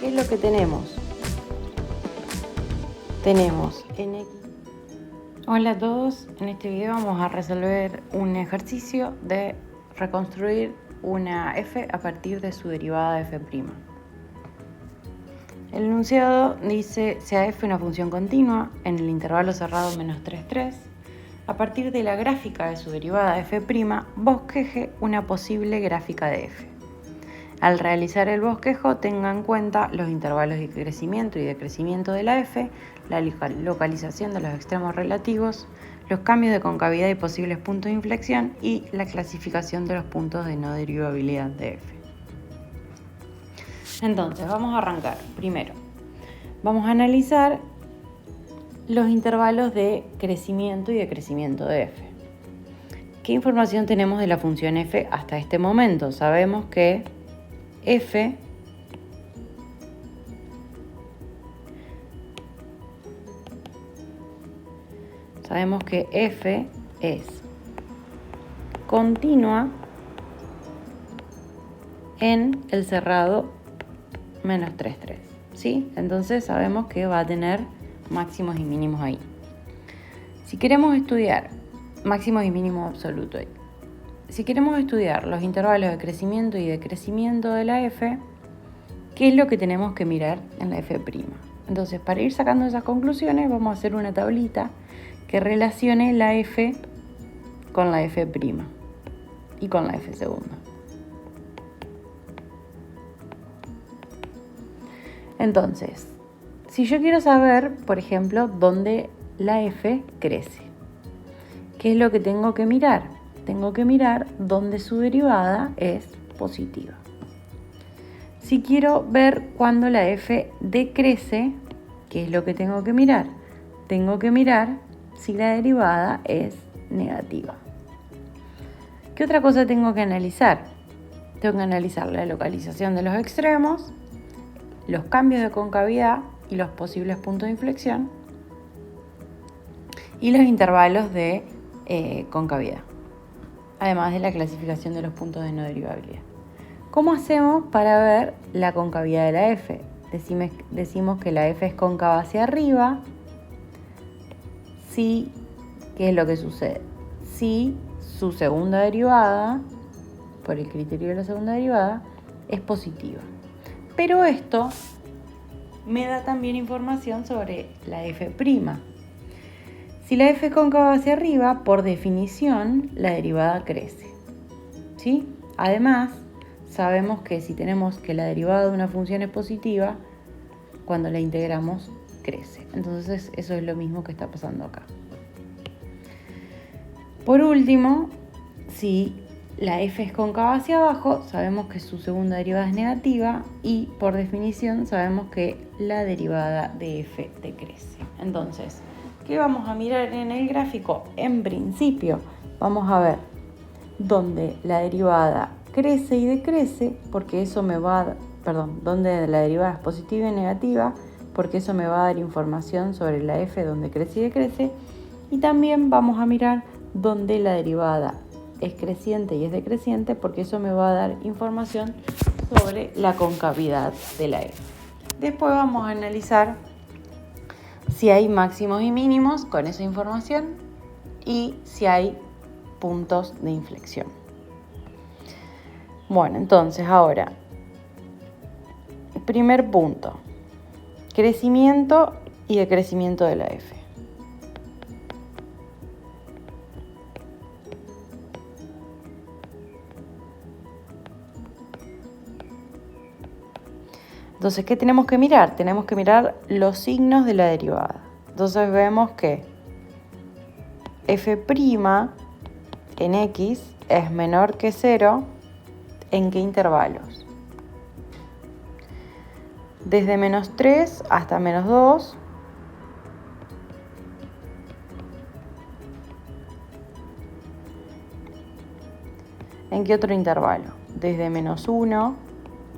¿qué es lo que tenemos? Tenemos n. Hola a todos, en este video vamos a resolver un ejercicio de reconstruir una f a partir de su derivada de f'. El enunciado dice: sea f una función continua en el intervalo cerrado menos 3, 3. A partir de la gráfica de su derivada de f', bosqueje una posible gráfica de f. Al realizar el bosquejo, tenga en cuenta los intervalos de crecimiento y decrecimiento de la f, la localización de los extremos relativos, los cambios de concavidad y posibles puntos de inflexión y la clasificación de los puntos de no derivabilidad de f. Entonces, vamos a arrancar. Primero, vamos a analizar los intervalos de crecimiento y decrecimiento de f. ¿Qué información tenemos de la función f hasta este momento? Sabemos que f es continua en el cerrado menos 3, 3. ¿Sí? Entonces sabemos que va a tener máximos y mínimos ahí. Si queremos estudiar máximos y mínimos absolutos ahí, si queremos estudiar los intervalos de crecimiento y decrecimiento de la f, ¿qué es lo que tenemos que mirar en la f'? Entonces, para ir sacando esas conclusiones, vamos a hacer una tablita que relacione la f con la f' y con la f segunda. Entonces, si yo quiero saber, por ejemplo, dónde la f crece, ¿qué es lo que tengo que mirar? Tengo que mirar dónde su derivada es positiva. Si quiero ver cuándo la f decrece, ¿qué es lo que tengo que mirar? Tengo que mirar si la derivada es negativa. ¿Qué otra cosa tengo que analizar? Tengo que analizar la localización de los extremos, los cambios de concavidad y los posibles puntos de inflexión y los intervalos de concavidad, además de la clasificación de los puntos de no derivabilidad. ¿Cómo hacemos para ver la concavidad de la f? Decimos que la f es cóncava hacia arriba. Si, ¿qué es lo que sucede? Si su segunda derivada, por el criterio de la segunda derivada, es positiva. Pero esto me da también información sobre la f'. Si la f es cóncava hacia arriba, por definición, la derivada crece. ¿Sí? Además, sabemos que si tenemos que la derivada de una función es positiva, cuando la integramos, crece. Entonces, eso es lo mismo que está pasando acá. Por último, si la f es cóncava hacia abajo, sabemos que su segunda derivada es negativa y, por definición, sabemos que la derivada de f decrece. Entonces, ¿qué vamos a mirar en el gráfico? En principio, vamos a ver dónde la derivada crece y decrece, porque eso me va a... dónde la derivada es positiva y negativa, porque eso me va a dar información sobre la f donde crece y decrece. Y también vamos a mirar dónde la derivada es creciente y es decreciente, porque eso me va a dar información sobre la concavidad de la f. Después vamos a analizar si hay máximos y mínimos con esa información y si hay puntos de inflexión. Bueno, entonces ahora, primer punto, crecimiento y decrecimiento de la f. Entonces, ¿qué tenemos que mirar? Tenemos que mirar los signos de la derivada. Entonces vemos que f' en x es menor que 0, ¿en qué intervalos? Desde menos 3 hasta menos 2. ¿En qué otro intervalo? Desde menos 1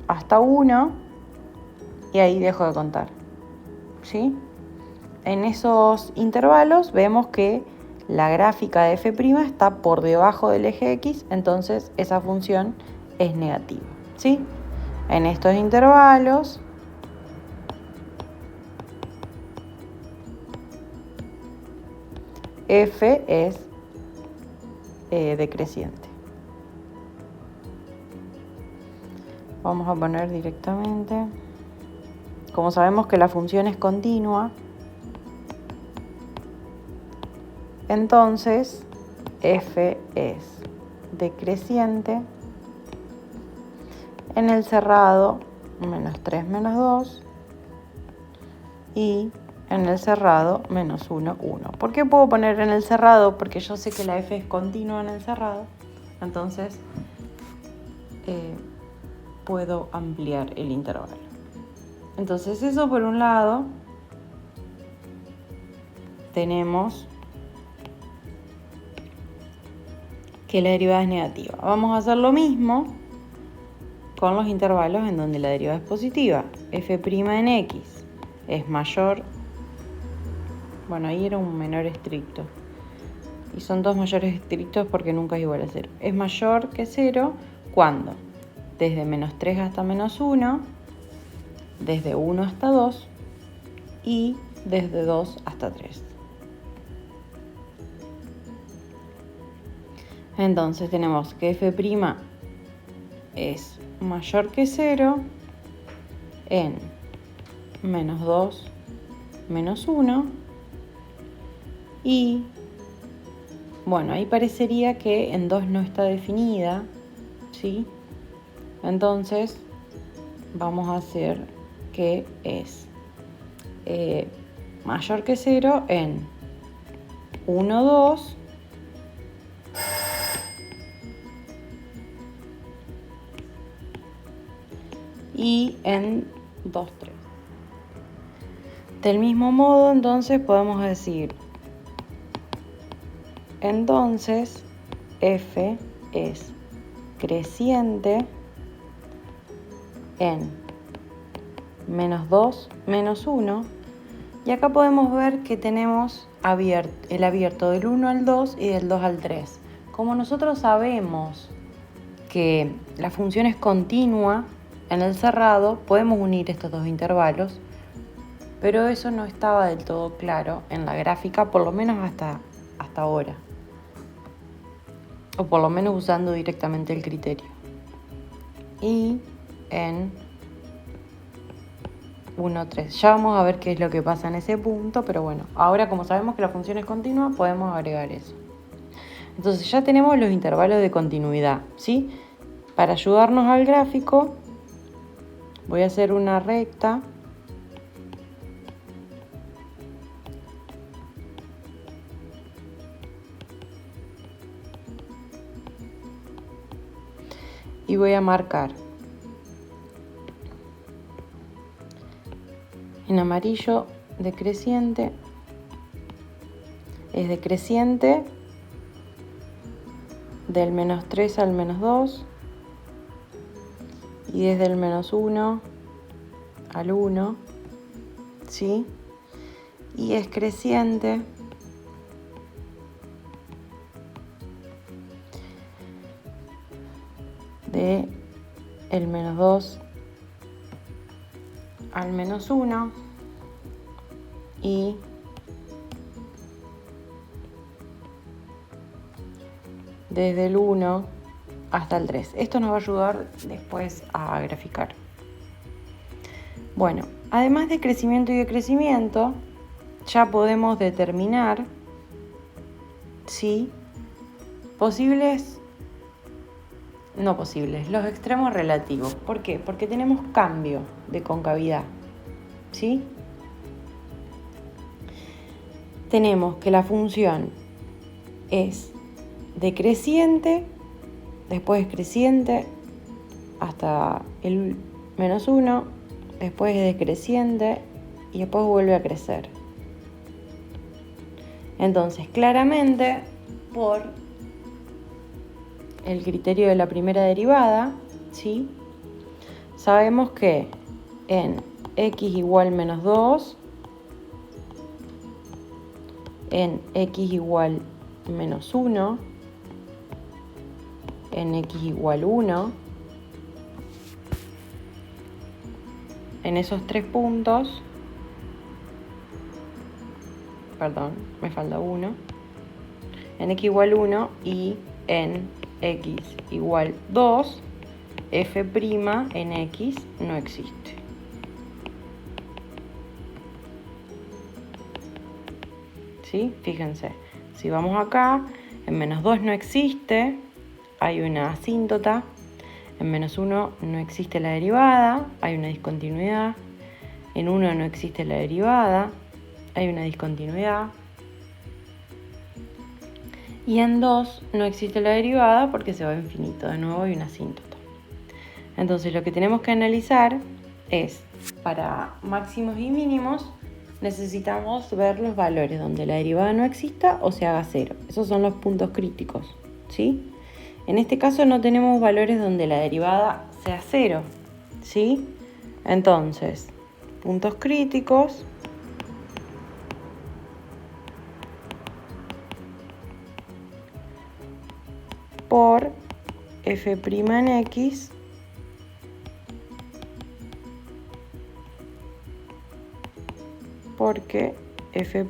hasta 1. Y ahí dejo de contar, ¿sí? En esos intervalos vemos que la gráfica de f' está por debajo del eje x, entonces esa función es negativa, ¿sí? En estos intervalos f es decreciente. Vamos a poner directamente, como sabemos que la función es continua, entonces f es decreciente en el cerrado menos 3 menos 2 y en el cerrado menos 1, 1. ¿Por qué puedo poner en el cerrado? Porque yo sé que la f es continua en el cerrado, entonces puedo ampliar el intervalo. Entonces eso por un lado, tenemos que la derivada es negativa. Vamos a hacer lo mismo con los intervalos en donde la derivada es positiva. F' en x es mayor, bueno, ahí era un menor estricto. Y son dos mayores estrictos porque nunca es igual a 0. Es mayor que 0 cuando desde menos 3 hasta menos 1, desde 1 hasta 2 y desde 2 hasta 3. Entonces tenemos que f' es mayor que 0 en menos 2 menos 1 y bueno, ahí parecería que en 2 no está definida, ¿sí? Entonces vamos a hacer que es mayor que 0 en 1, 2 y en 2, 3. Del mismo modo, entonces podemos decir, entonces f es creciente en menos 2 menos 1 y acá podemos ver que tenemos el abierto del 1 al 2 y del 2 al 3. Como nosotros sabemos que la función es continua en el cerrado, podemos unir estos dos intervalos, pero eso no estaba del todo claro en la gráfica, por lo menos hasta ahora, o por lo menos usando directamente el criterio. Y en 1, 3. Ya vamos a ver qué es lo que pasa en ese punto, pero bueno, ahora como sabemos que la función es continua, podemos agregar eso. Entonces ya tenemos los intervalos de continuidad, ¿sí? Para ayudarnos al gráfico, voy a hacer una recta y voy a marcar en amarillo decreciente, es decreciente del menos 3 al menos 2 y desde el menos 1 al 1, ¿sí? Y es creciente de el menos 2 al menos 1 y desde el 1 hasta el 3. Esto nos va a ayudar después a graficar. Bueno, además de crecimiento y decrecimiento, ya podemos determinar si los extremos relativos. ¿Por qué? Porque tenemos cambio de concavidad, ¿sí? Tenemos que la función es decreciente, después es creciente hasta el menos 1, después es decreciente y después vuelve a crecer. Entonces, claramente, por el criterio de la primera derivada, ¿sí? Sabemos que en x igual menos 2, en x igual menos 1, en x igual 1, en esos tres puntos, perdón, me falta uno, en x igual 1 y en x igual 2, f' en x no existe. ¿Sí? Fíjense, si vamos acá, en menos 2 no existe, hay una asíntota, en menos 1 no existe la derivada, hay una discontinuidad, en 1 no existe la derivada, hay una discontinuidad, y en 2 no existe la derivada porque se va a infinito, de nuevo hay una asíntota. Entonces lo que tenemos que analizar es, para máximos y mínimos, necesitamos ver los valores donde la derivada no exista o se haga cero. Esos son los puntos críticos, ¿sí? En este caso no tenemos valores donde la derivada sea cero, ¿sí? Entonces, puntos críticos por f' en x porque f'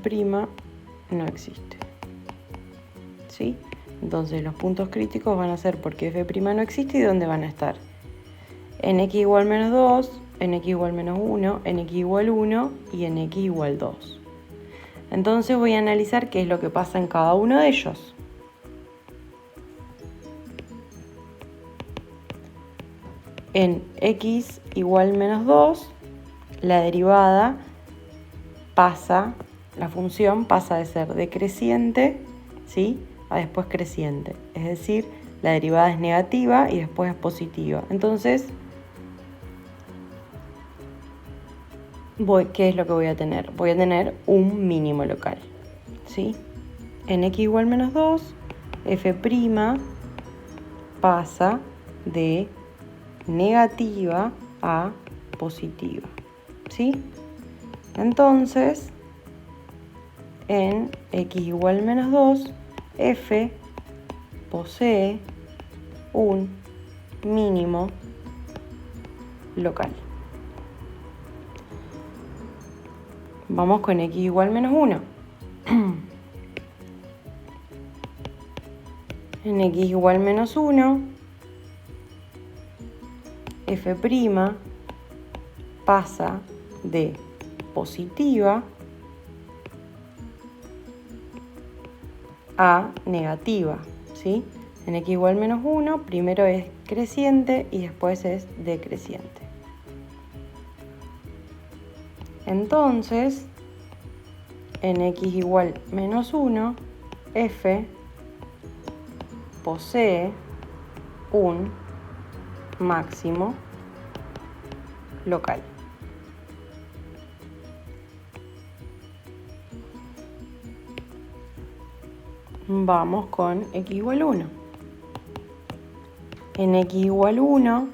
no existe, ¿sí? Entonces los puntos críticos van a ser porque f' no existe y dónde van a estar. En x igual menos 2, en x igual menos 1, en x igual 1 y en x igual 2. Entonces voy a analizar qué es lo que pasa en cada uno de ellos. En x igual menos 2, la derivada pasa, la función pasa de ser decreciente, ¿sí?, a después creciente. Es decir, la derivada es negativa y después es positiva. Entonces, ¿qué es lo que voy a tener? Voy a tener un mínimo local, ¿sí? En x igual menos 2, f' pasa de negativa a positiva, ¿sí? Entonces, en x igual menos 2, f posee un mínimo local. Vamos con x igual menos 1. En x igual menos 1, f' pasa de positiva a negativa, ¿sí? En x igual menos 1, primero es creciente y después es decreciente. Entonces, en x igual menos 1, f posee un máximo local. Vamos con x igual 1. En x igual 1,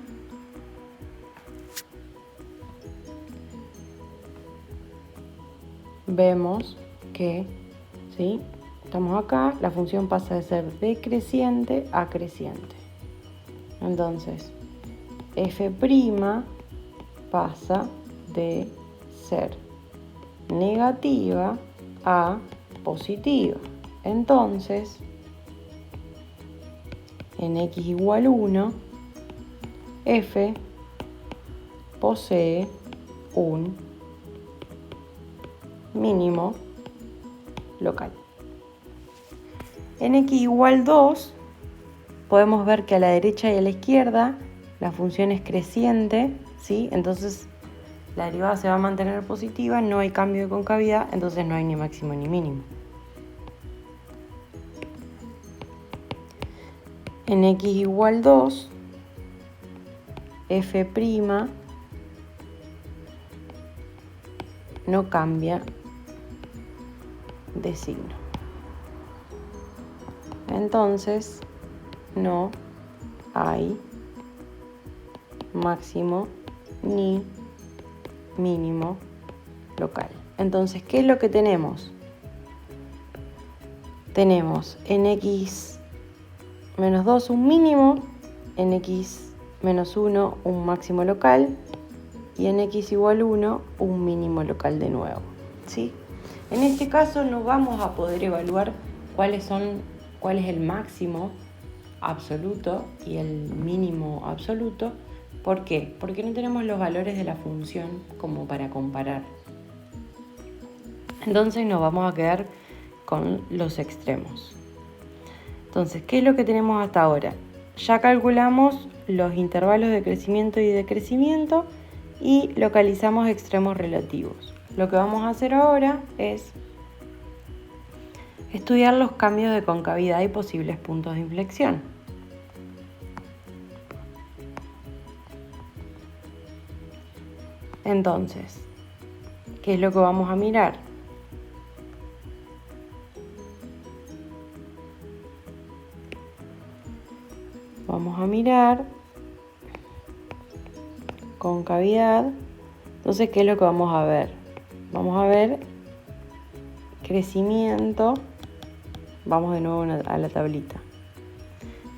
vemos que, ¿sí?, estamos acá, la función pasa de ser decreciente a creciente. Entonces, f' pasa de ser negativa a positiva. Entonces, en x igual 1, f posee un mínimo local. En x igual 2, podemos ver que a la derecha y a la izquierda la función es creciente, ¿sí? Entonces la derivada se va a mantener positiva, no hay cambio de concavidad, entonces no hay ni máximo ni mínimo. En x igual 2, f' no cambia de signo. Entonces, no hay máximo ni mínimo local. Entonces, ¿qué es lo que tenemos? Tenemos en x menos 2 un mínimo, en x menos 1 un máximo local y en x igual 1 un mínimo local de nuevo, ¿sí? En este caso no vamos a poder evaluar cuáles son cuál es el máximo absoluto y el mínimo absoluto. ¿Por qué? Porque no tenemos los valores de la función como para comparar. Entonces nos vamos a quedar con los extremos. Entonces, ¿qué es lo que tenemos hasta ahora? Ya calculamos los intervalos de crecimiento y decrecimiento y localizamos extremos relativos. Lo que vamos a hacer ahora es estudiar los cambios de concavidad y posibles puntos de inflexión. Entonces, ¿qué es lo que vamos a mirar? Vamos a mirar concavidad. Entonces, ¿qué es lo que vamos a ver? Vamos a ver crecimiento. Vamos de nuevo a la tablita.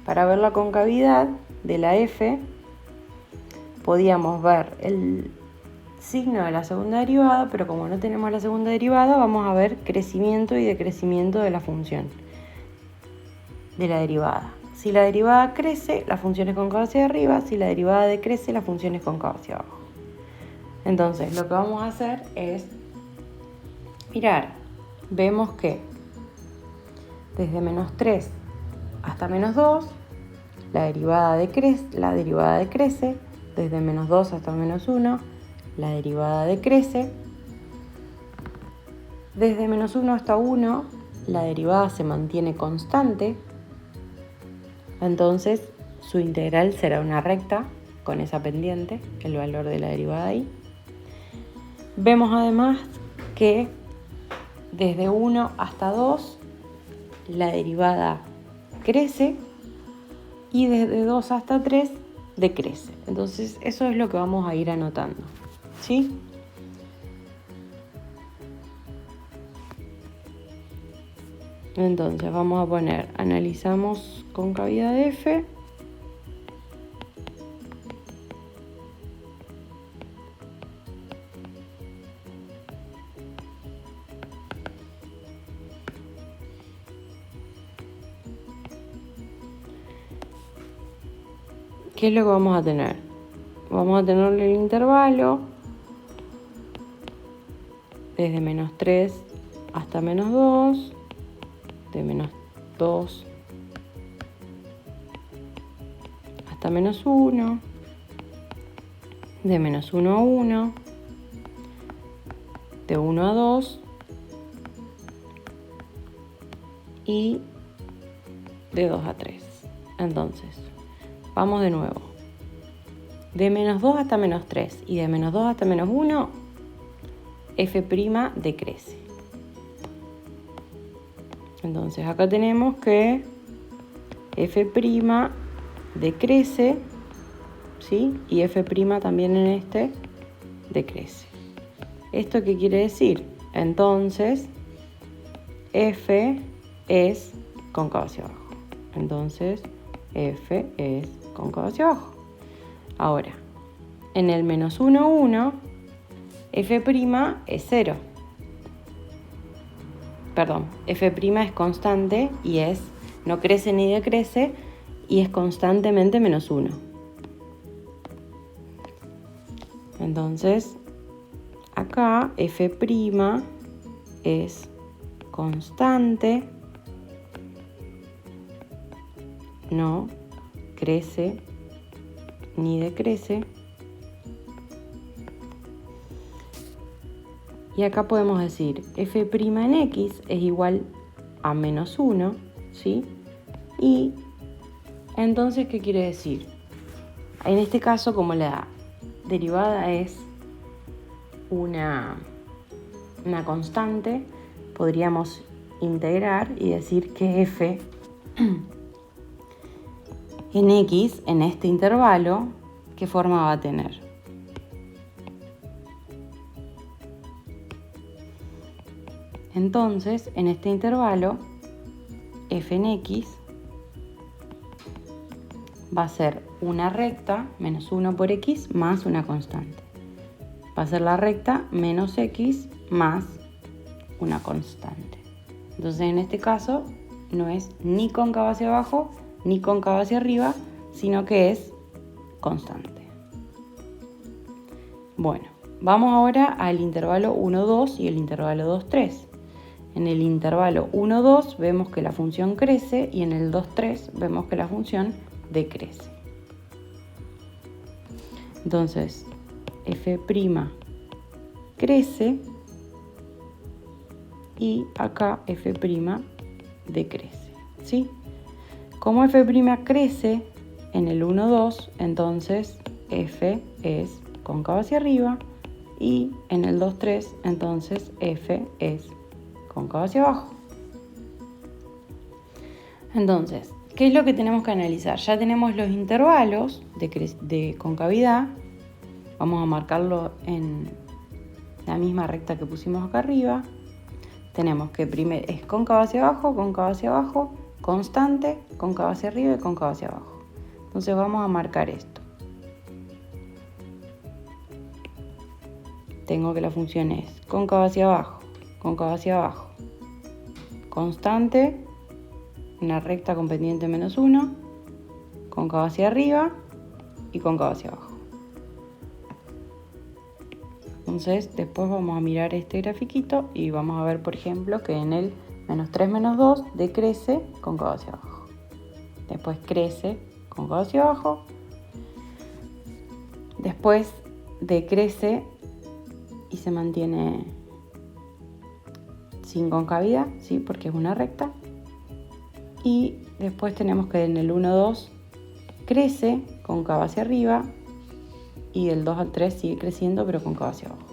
Para ver la concavidad de la F, podíamos ver el signo de la segunda derivada, pero como no tenemos la segunda derivada, vamos a ver crecimiento y decrecimiento de la función de la derivada. Si la derivada crece, la función es cóncava hacia arriba. Si la derivada decrece, la función es cóncava hacia abajo. Entonces, lo que vamos a hacer es mirar. Vemos que desde menos 3 hasta menos 2, la derivada decrece. Desde menos 2 hasta menos 1, la derivada decrece. Desde menos 1 hasta 1, la derivada se mantiene constante. Entonces, su integral será una recta con esa pendiente, el valor de la derivada ahí. Vemos además que desde 1 hasta 2, la derivada crece y desde 2 hasta 3 decrece. Entonces, eso es lo que vamos a ir anotando, ¿sí? Entonces, vamos a poner, analizamos concavidad de F. ¿Qué es lo que vamos a tener? Vamos a tener el intervalo desde menos 3 hasta menos 2, de menos 2 hasta menos 1, de menos 1 a 1, de 1 a 2 y de 2 a 3. Entonces, vamos de nuevo. De menos 2 hasta menos 3 y de menos 2 hasta menos 1, F' decrece. Entonces acá tenemos que F' decrece, ¿sí? Y F' también en este decrece. ¿Esto qué quiere decir? Entonces, F es cóncava hacia abajo. Entonces, F es cóncava hacia abajo. Ahora, en el menos 1, 1, F' es 0. Perdón, F' es constante y no crece ni decrece y es constantemente menos 1. Entonces, acá F' es constante, no crece ni decrece. Y acá podemos decir F' en X es igual a menos 1, ¿sí? Y entonces, ¿qué quiere decir? En este caso, como la derivada es una constante, podríamos integrar y decir que F en X, en este intervalo, ¿qué forma va a tener? Entonces, en este intervalo, F en X va a ser una recta, menos 1 por X, más una constante. Va a ser la recta menos X más una constante. Entonces, en este caso, no es ni cóncava hacia abajo ni cóncava hacia arriba, sino que es constante. Bueno, vamos ahora al intervalo 1, 2 y el intervalo 2, 3. En el intervalo 1, 2 vemos que la función crece y en el 2, 3 vemos que la función decrece. Entonces, f' crece y acá f' decrece, ¿sí? Como f' crece en el 1, 2, entonces f es cóncava hacia arriba y en el 2, 3, entonces f es cóncava hacia abajo. Entonces, ¿qué es lo que tenemos que analizar? Ya tenemos los intervalos de concavidad. Vamos a marcarlo en la misma recta que pusimos acá arriba. Tenemos que primero es cóncava hacia abajo, constante, cóncava hacia arriba y cóncava hacia abajo. Entonces vamos a marcar esto. Tengo que la función es cóncava hacia abajo, constante, una recta con pendiente menos 1, cóncava hacia arriba y cóncava hacia abajo. Entonces después vamos a mirar este grafiquito y vamos a ver, por ejemplo, que en el menos 3, menos 2 decrece cóncava hacia abajo. Después crece cóncava hacia abajo. Después decrece y se mantiene sin concavidad, ¿sí? Porque es una recta. Y después tenemos que en el 1, 2 crece cóncava hacia arriba y del 2 al 3 sigue creciendo pero cóncava hacia abajo.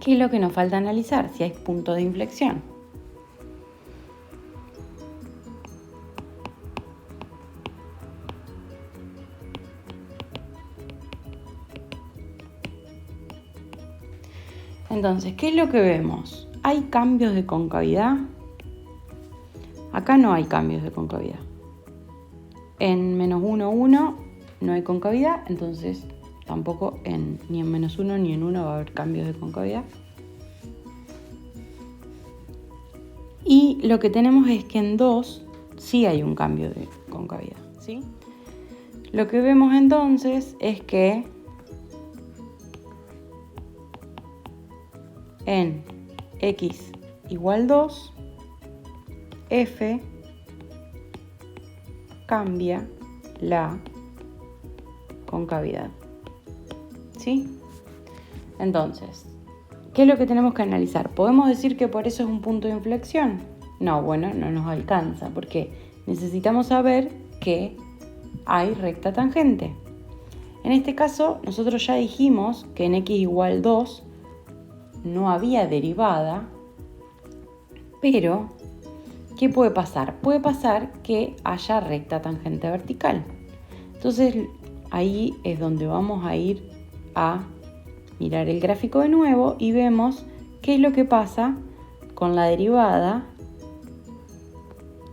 ¿Qué es lo que nos falta analizar? Si hay puntos de inflexión. Entonces, ¿qué es lo que vemos? ¿Hay cambios de concavidad? Acá no hay cambios de concavidad. En menos 1, 1 no hay concavidad, entonces tampoco ni en menos 1 ni en 1 va a haber cambios de concavidad. Y lo que tenemos es que en 2 sí hay un cambio de concavidad, ¿sí? Lo que vemos entonces es que en x igual 2, f cambia la concavidad, ¿sí? Entonces, ¿qué es lo que tenemos que analizar? ¿Podemos decir que por eso es un punto de inflexión? No, bueno, no nos alcanza, porque necesitamos saber que hay recta tangente. En este caso, nosotros ya dijimos que en x igual 2 no había derivada, pero ¿qué puede pasar? Puede pasar que haya recta tangente vertical. Entonces, ahí es donde vamos a ir a mirar el gráfico de nuevo y vemos qué es lo que pasa con la derivada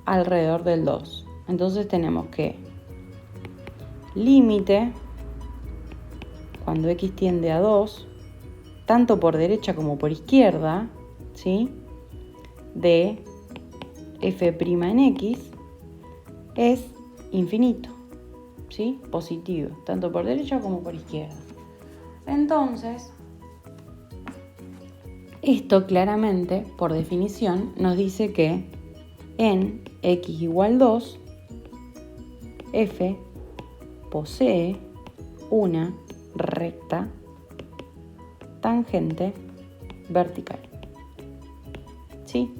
alrededor del 2. Entonces tenemos que límite, cuando x tiende a 2, tanto por derecha como por izquierda, ¿sí? De f' en x es infinito, ¿sí? Positivo, tanto por derecha como por izquierda. Entonces, esto claramente, por definición, nos dice que en x igual 2, f posee una recta tangente vertical, ¿sí?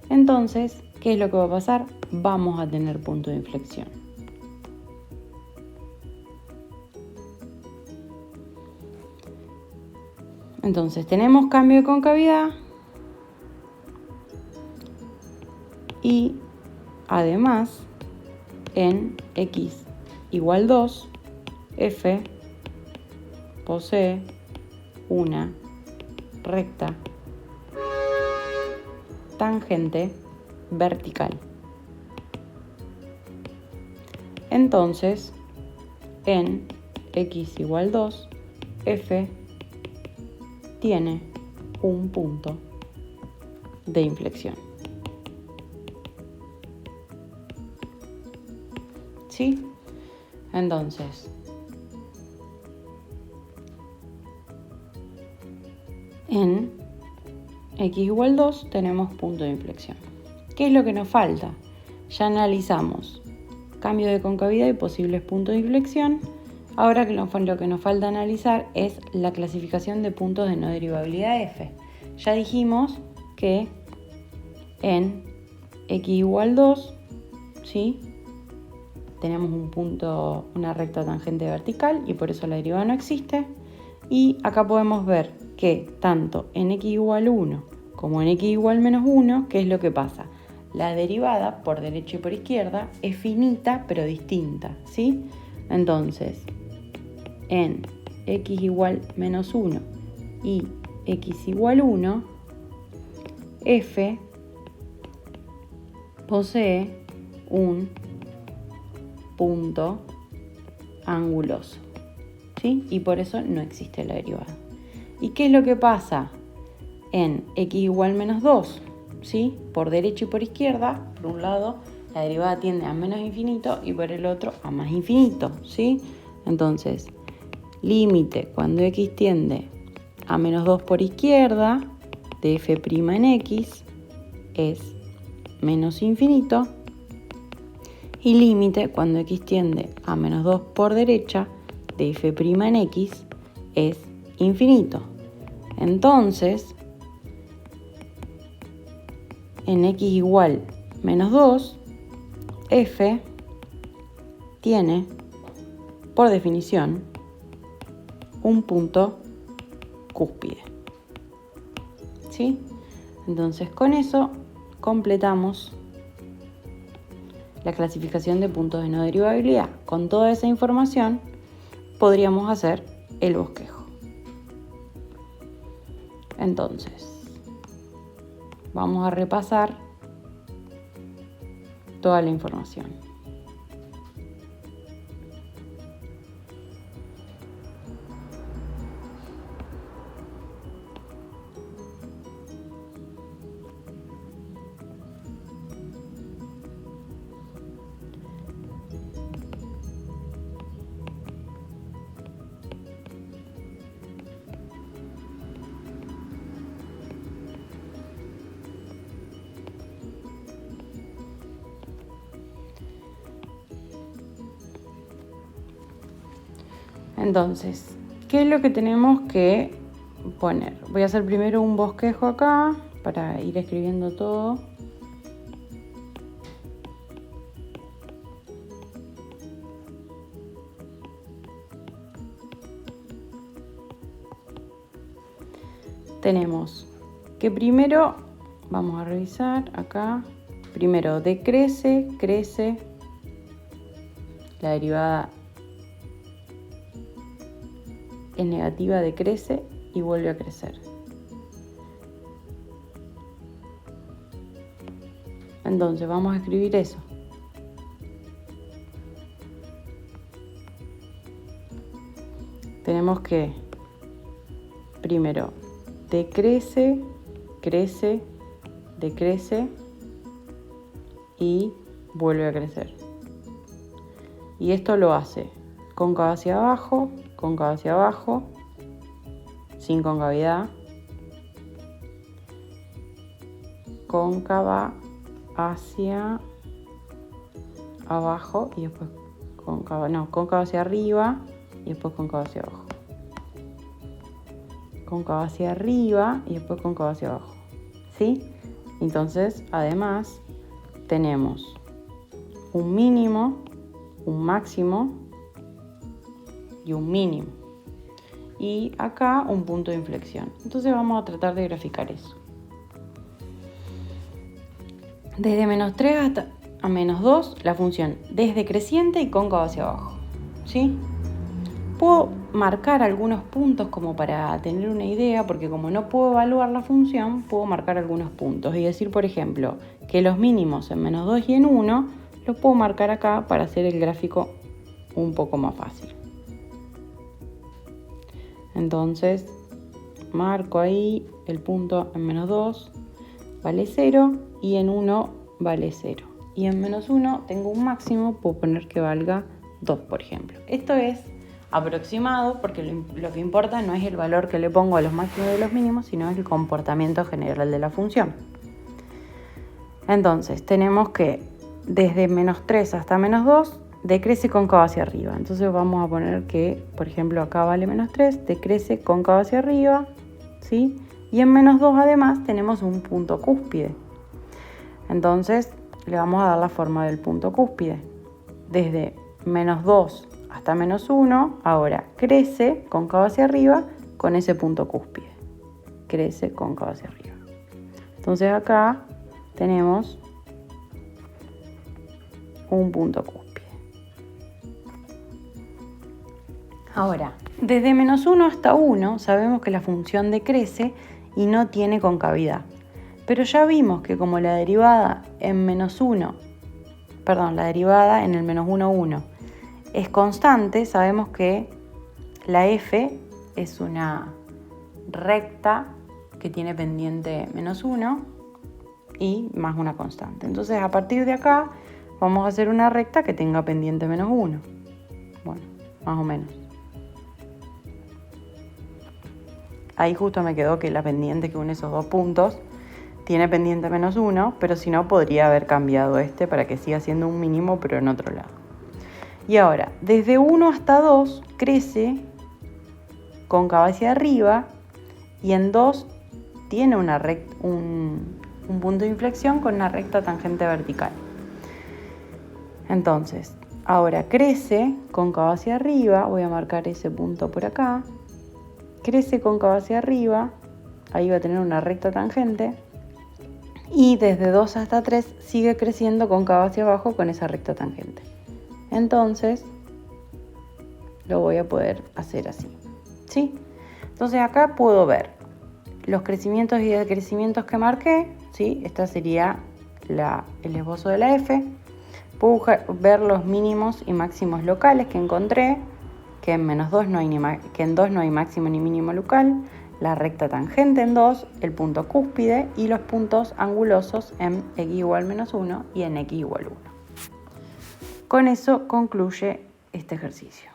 Entonces, ¿qué es lo que va a pasar? Vamos a tener punto de inflexión. Entonces, tenemos cambio de concavidad y además en x igual 2, f posee una recta tangente vertical. Entonces, en x igual 2, f tiene un punto de inflexión. ¿sí? Entonces, en x igual 2 tenemos punto de inflexión. ¿Qué es lo que nos falta? Ya analizamos cambio de concavidad y posibles puntos de inflexión. Ahora lo que nos falta analizar es la clasificación de puntos de no derivabilidad f. Ya dijimos que en x igual 2, ¿sí?, tenemos un punto, una recta tangente vertical y por eso la derivada no existe. Y acá podemos ver que tanto en x igual 1 como en x igual menos 1, ¿qué es lo que pasa? La derivada por derecha y por izquierda es finita pero distinta, ¿sí? Entonces, en x igual menos 1 y x igual 1, f posee un punto anguloso, ¿sí? Y por eso no existe la derivada. ¿Y qué es lo que pasa en x igual menos 2? ¿Sí? Por derecha y por izquierda, por un lado, la derivada tiende a menos infinito y por el otro a más infinito, ¿sí? Entonces, límite cuando x tiende a menos 2 por izquierda de f' en x es menos infinito, y límite cuando x tiende a menos 2 por derecha de f' en x es infinito. Entonces, en x igual menos 2, f tiene, por definición, un punto cúspide, ¿sí? Entonces, con eso completamos la clasificación de puntos de no derivabilidad. Con toda esa información podríamos hacer el bosquejo. Entonces, vamos a repasar toda la información. Entonces, ¿qué es lo que tenemos que poner? Voy a hacer primero un bosquejo acá para ir escribiendo todo. Tenemos que primero, vamos a revisar acá, primero decrece, crece, la derivada es negativa, decrece y vuelve a crecer. Entonces vamos a escribir eso. Tenemos que primero decrece, crece, decrece y vuelve a crecer. Y esto lo hace cóncava hacia abajo, sin concavidad, cóncava hacia abajo y después cóncava hacia arriba y después cóncava hacia abajo. Cóncava hacia arriba y después cóncava hacia abajo, ¿sí? Entonces, además, tenemos un mínimo, un máximo y un mínimo. Y acá un punto de inflexión. Entonces vamos a tratar de graficar eso. Desde menos 3 hasta a menos 2, la función desdecreciente y cóncava hacia abajo, ¿sí? Puedo marcar algunos puntos como para tener una idea, porque como no puedo evaluar la función, puedo marcar algunos puntos y decir, por ejemplo, que los mínimos en menos 2 y en 1 los puedo marcar acá para hacer el gráfico un poco más fácil. Entonces, marco ahí el punto en menos 2 vale 0 y en 1 vale 0. y en menos 1 tengo un máximo, puedo poner que valga 2, por ejemplo. Esto es aproximado porque lo que importa no es el valor que le pongo a los máximos y los mínimos, sino el comportamiento general de la función. Entonces, tenemos que desde menos 3 hasta menos 2 decrece cóncavo hacia arriba. Entonces vamos a poner que, por ejemplo, acá vale menos 3, decrece cóncavo hacia arriba, ¿sí? Y en menos 2 además tenemos un punto cúspide. Entonces le vamos a dar la forma del punto cúspide. Desde menos 2 hasta menos 1, ahora crece cóncavo hacia arriba con ese punto cúspide. Crece cóncavo hacia arriba. Entonces acá tenemos un punto cúspide. Ahora, desde menos 1 hasta 1 sabemos que la función decrece y no tiene concavidad. Pero ya vimos que como la derivada en la derivada en el menos 1, 1 es constante, sabemos que la f es una recta que tiene pendiente menos 1 y más una constante. Entonces a partir de acá vamos a hacer una recta que tenga pendiente menos 1. Bueno, más o menos. Ahí justo me quedó que la pendiente que une esos dos puntos tiene pendiente menos 1, pero si no podría haber cambiado este para que siga siendo un mínimo pero en otro lado. Y ahora, desde 1 hasta 2 crece cóncavo hacia arriba y en 2 tiene un punto de inflexión con una recta tangente vertical. Entonces, ahora crece cóncavo hacia arriba, voy a marcar ese punto por acá, crece cóncavo hacia arriba, ahí va a tener una recta tangente, y desde 2 hasta 3 sigue creciendo cóncavo hacia abajo con esa recta tangente. Entonces, lo voy a poder hacer así, ¿sí? Entonces acá puedo ver los crecimientos y decrecimientos que marqué, ¿sí? Esta sería el esbozo de la f. Puedo ver los mínimos y máximos locales que encontré, que en menos 2 no hay que en 2 no hay máximo ni mínimo local, la recta tangente en 2, el punto cúspide y los puntos angulosos en x igual menos 1 y en x igual 1. Con eso concluye este ejercicio.